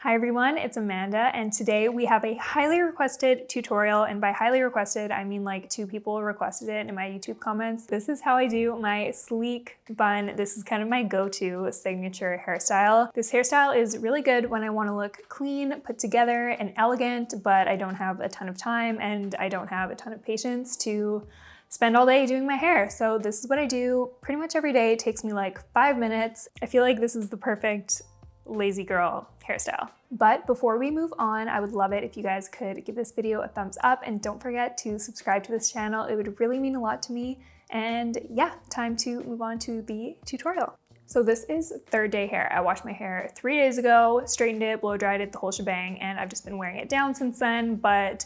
Hi everyone, it's Amanda, and today we have a highly requested tutorial, and by highly requested, I mean like 2 people requested it in my YouTube comments. This is how I do my sleek bun. This is kind of my go-to signature hairstyle. This hairstyle is really good when I want to look clean, put together, and elegant, but I don't have a ton of time and I don't have a ton of patience to spend all day doing my hair. So this is what I do pretty much every day. It takes me like 5 minutes. I feel like this is the perfect lazy girl hairstyle. But before we move on, I would love it if you guys could give this video a thumbs up and don't forget to subscribe to this channel. It would really mean a lot to me. And yeah, time to move on to the tutorial. So this is 3rd day hair. I washed my hair 3 days ago, straightened it, blow dried it, the whole shebang, and I've just been wearing it down since then. But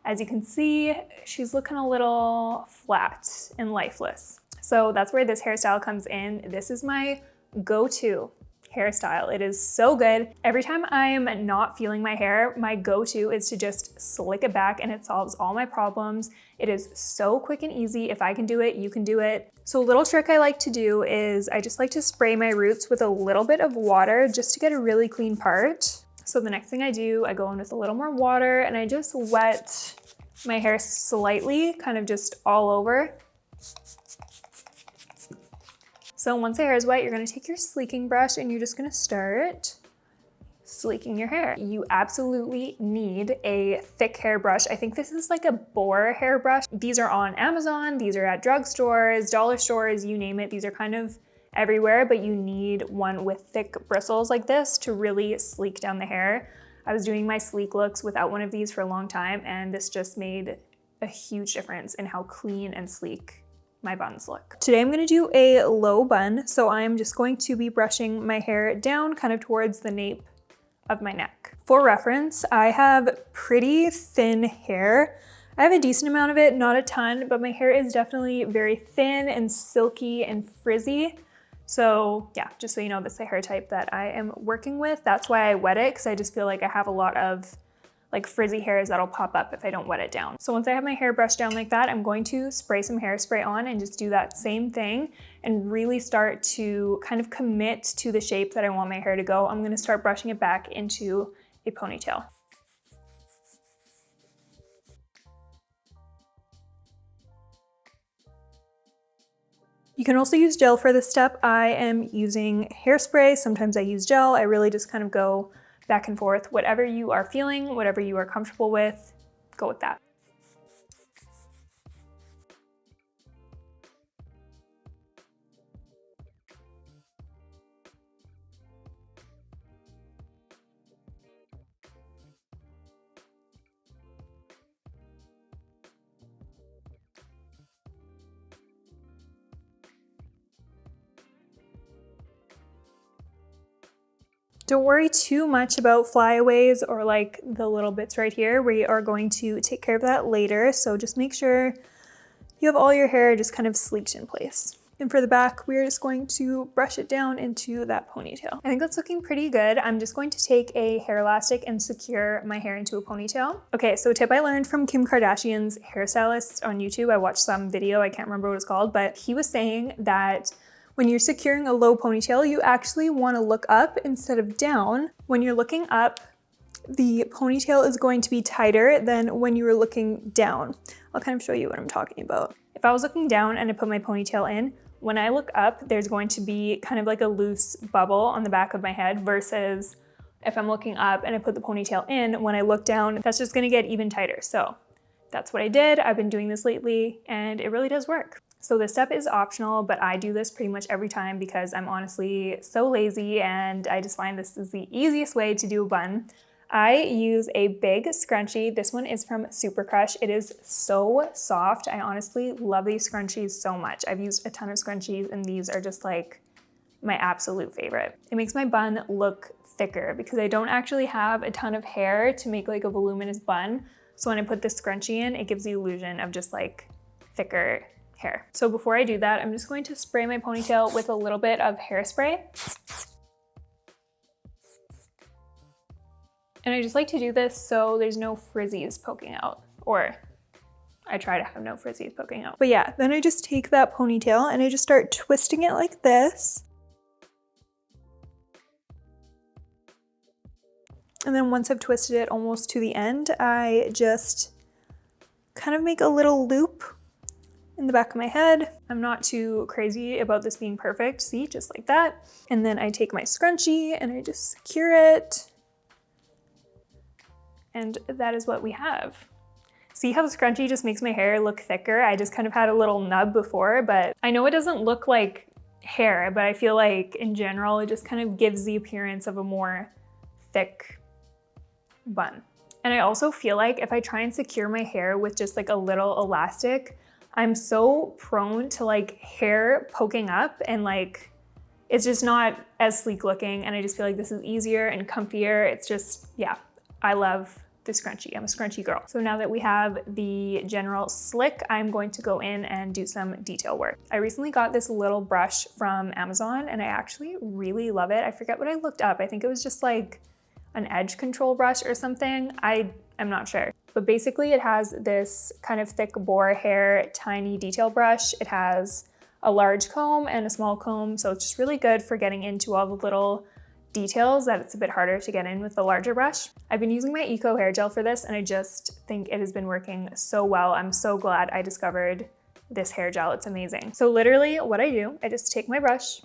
as you can see, she's looking a little flat and lifeless. So that's where this hairstyle comes in. This is my go-to hairstyle. It is so good. Every time I'm not feeling my hair, my go-to is to just slick it back and it solves all my problems. It is so quick and easy. If I can do it, you can do it. So a little trick I like to do is I just like to spray my roots with a little bit of water just to get a really clean part. So the next thing I do, I go in with a little more water and I just wet my hair slightly, kind of just all over. So once the hair is wet, you're gonna take your sleeking brush and you're just gonna start sleeking your hair. You absolutely need a thick hairbrush. I think this is like a boar hairbrush. These are on Amazon, these are at drugstores, dollar stores, you name it. These are kind of everywhere, but you need one with thick bristles like this to really sleek down the hair. I was doing my sleek looks without one of these for a long time, and this just made a huge difference in how clean and sleek my buns look. Today I'm gonna do a low bun, so I'm just going to be brushing my hair down kind of towards the nape of my neck. For reference, I have pretty thin hair. I have a decent amount of it, not a ton, but my hair is definitely very thin and silky and frizzy. So yeah, just so you know, this is the hair type that I am working with. That's why I wet it, because I just feel like I have a lot of like frizzy hairs that'll pop up if I don't wet it down. So once I have my hair brushed down like that, I'm going to spray some hairspray on and just do that same thing and really start to kind of commit to the shape that I want my hair to go. I'm gonna start brushing it back into a ponytail. You can also use gel for this step. I am using hairspray. Sometimes I use gel. I really just kind of go back and forth. Whatever you are feeling, whatever you are comfortable with, go with that. Don't worry too much about flyaways or like the little bits right here. We are going to take care of that later. So just make sure you have all your hair just kind of sleeked in place. And for the back, we're just going to brush it down into that ponytail. I think that's looking pretty good. I'm just going to take a hair elastic and secure my hair into a ponytail. Okay, so a tip I learned from Kim Kardashian's hairstylist on YouTube. I watched some video, I can't remember what it's called, but he was saying that when you're securing a low ponytail, you actually want to look up instead of down. When you're looking up, the ponytail is going to be tighter than when you were looking down. I'll kind of show you what I'm talking about. If I was looking down and I put my ponytail in, when I look up, there's going to be kind of like a loose bubble on the back of my head versus if I'm looking up and I put the ponytail in, when I look down, that's just gonna get even tighter. So that's what I did. I've been doing this lately and it really does work. So this step is optional, but I do this pretty much every time because I'm honestly so lazy and I just find this is the easiest way to do a bun. I use a big scrunchie. This one is from Super Crush. It is so soft. I honestly love these scrunchies so much. I've used a ton of scrunchies and these are just like my absolute favorite. It makes my bun look thicker because I don't actually have a ton of hair to make like a voluminous bun. So when I put this scrunchie in, it gives the illusion of just like thicker hair. So before I do that, I'm just going to spray my ponytail with a little bit of hairspray. And I just like to do this so there's no frizzies poking out, or I try to have no frizzies poking out. But yeah, then I just take that ponytail and I just start twisting it like this. And then once I've twisted it almost to the end, I just kind of make a little loop in the back of my head. I'm not too crazy about this being perfect. See, just like that. And then I take my scrunchie and I just secure it. And that is what we have. See how the scrunchie just makes my hair look thicker? I just kind of had a little nub before, but I know it doesn't look like hair, but I feel like in general, it just kind of gives the appearance of a more thick bun. And I also feel like if I try and secure my hair with just like a little elastic, I'm so prone to like hair poking up and like, it's just not as sleek looking. And I just feel like this is easier and comfier. It's just, yeah, I love the scrunchie. I'm a scrunchie girl. So now that we have the general slick, I'm going to go in and do some detail work. I recently got this little brush from Amazon and I actually really love it. I forget what I looked up. I think it was just like an edge control brush or something. I'm not sure. But basically it has this kind of thick boar hair, tiny detail brush. It has a large comb and a small comb. So it's just really good for getting into all the little details that it's a bit harder to get in with the larger brush. I've been using my Eco hair gel for this and I just think it has been working so well. I'm so glad I discovered this hair gel. It's amazing. So literally what I do, I just take my brush,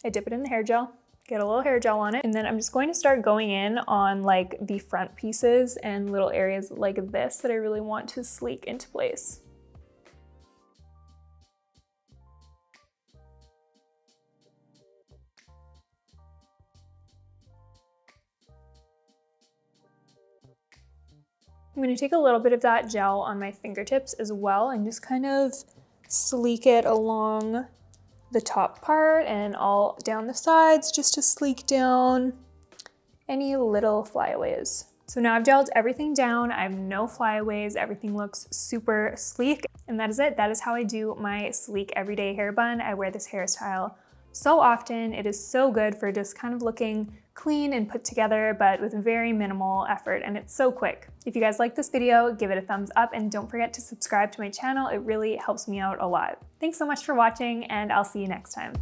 I dip it in the hair gel, get a little hair gel on it, and then I'm just going to start going in on like the front pieces and little areas like this that I really want to sleek into place. I'm going to take a little bit of that gel on my fingertips as well and just kind of sleek it along the top part and all down the sides just to sleek down any little flyaways. So now I've gelled everything down. I have no flyaways. Everything looks super sleek. And that is it. That is how I do my sleek everyday hair bun. I wear this hairstyle so often. It is so good for just kind of looking clean and put together, but with very minimal effort, and it's so quick. If you guys like this video, give it a thumbs up and don't forget to subscribe to my channel. It really helps me out a lot. Thanks so much for watching and I'll see you next time.